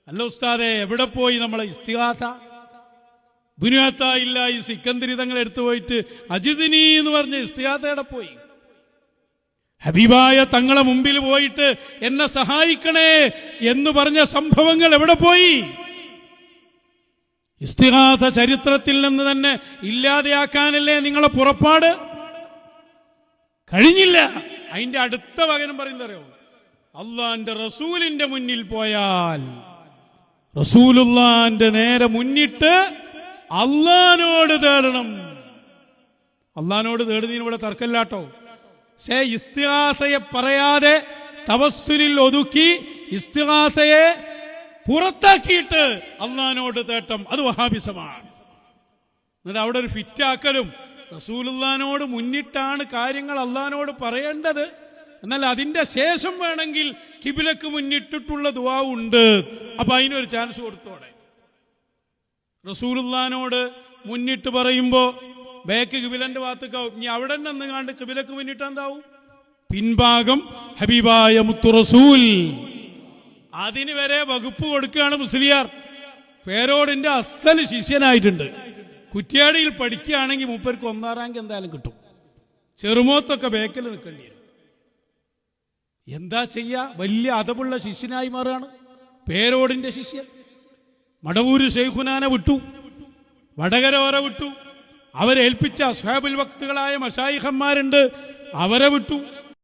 അല്ല ഉസ്താദെ, എവിടെ പോയി നമ്മളെ ഇസ്തിഗാസ? ബുനിയാത്ത ഈ സിക്കന്ദരി തങ്ങൾ എടുത്തു പോയിട്ട് അജിസിനി എന്ന് പറഞ്ഞ ഇസ്തിഗാസ എവിടെ പോയി? ഹബീബായ തങ്ങളെ മുമ്പിൽ പോയിട്ട് എന്നെ സഹായിക്കണേ എന്ന് പറഞ്ഞ സംഭവങ്ങൾ എവിടെ പോയി? ഇസ്തിഗാസ ചരിത്രത്തിൽ നിന്ന് തന്നെ ഇല്ലാതെയാക്കാനല്ലേ നിങ്ങളെ പുറപ്പാട്? കഴിഞ്ഞില്ല. അതിന്റെ അടുത്ത വചനം പറയുന്നറിയോ? അള്ളാന്റെ റസൂലിന്റെ മുന്നിൽ പോയാൽ റസൂലുള്ളാന്റെ നേരെ മുന്നിട്ട് അള്ളാനോട് തേടണം. അള്ളാനോട് തേടുന്നതിന് ഇവിടെ തർക്കമില്ലാട്ടോ. പക്ഷേ ഇസ്തിഗാസയെ പറയാതെ തവസ്സുലിൽ ഒതുക്കി ഇസ്തിഗാസയെ പുറത്താക്കിയിട്ട് അള്ളാനോട് തേട്ടം, അത് വഹാബിസമാണ്. എന്നിട്ട് അവിടെ ഒരു ഫിറ്റാക്കലും, റസൂലുള്ളാനോട് മുന്നിട്ടാണ് കാര്യങ്ങൾ അള്ളാനോട് പറയേണ്ടത്, എന്നാൽ അതിന്റെ ശേഷം വേണമെങ്കിൽ കിബിലക്ക് മുന്നിട്ടിട്ടുള്ള ദുആ ഉണ്ട്, അപ്പൊ അതിനൊരു ചാൻസ് കൊടുത്തോടെ. റസൂലുള്ളാനോട് മുന്നിട്ട് പറയുമ്പോ ബേക്ക് കിബിലന്റെ ഭാഗത്തേക്കാവും. ഇനി അവിടെ നിന്ന് കണ്ട് കിബിലക്ക് മുന്നിട്ട് എന്താവും? പിൻഭാഗം ഹബീബായ മുത്തു റസൂൽ. അതിന് വരെ വകുപ്പ് കൊടുക്കുകയാണ് മുസ്ലിയാർ. പേരോടിന്റെ അസൽ ശിഷ്യനായിട്ടുണ്ട്. കുറ്റ്യാടിയിൽ പഠിക്കുകയാണെങ്കിൽ മൂപ്പർക്ക് 1ാം റാങ്ക് എന്തായാലും കിട്ടും. ചെറുമോത്തൊക്കെ ബേക്കിൽ നിൽക്കേണ്ടി വരും. എന്താ ചെയ്യാ? വലിയ അതവുള്ള ശിഷ്യനായി മാറുകയാണ് പേരോടിന്റെ ശിഷ്യൻ. മടവൂര് ശൈഖുനാനെ വിട്ടു, വടകര വിട്ടു, അവരേൽപ്പിച്ച അസ്ഹാബുൽ വക്തുകളായ മശായിഖന്മാരുണ്ട്, അവരെ വിട്ടു.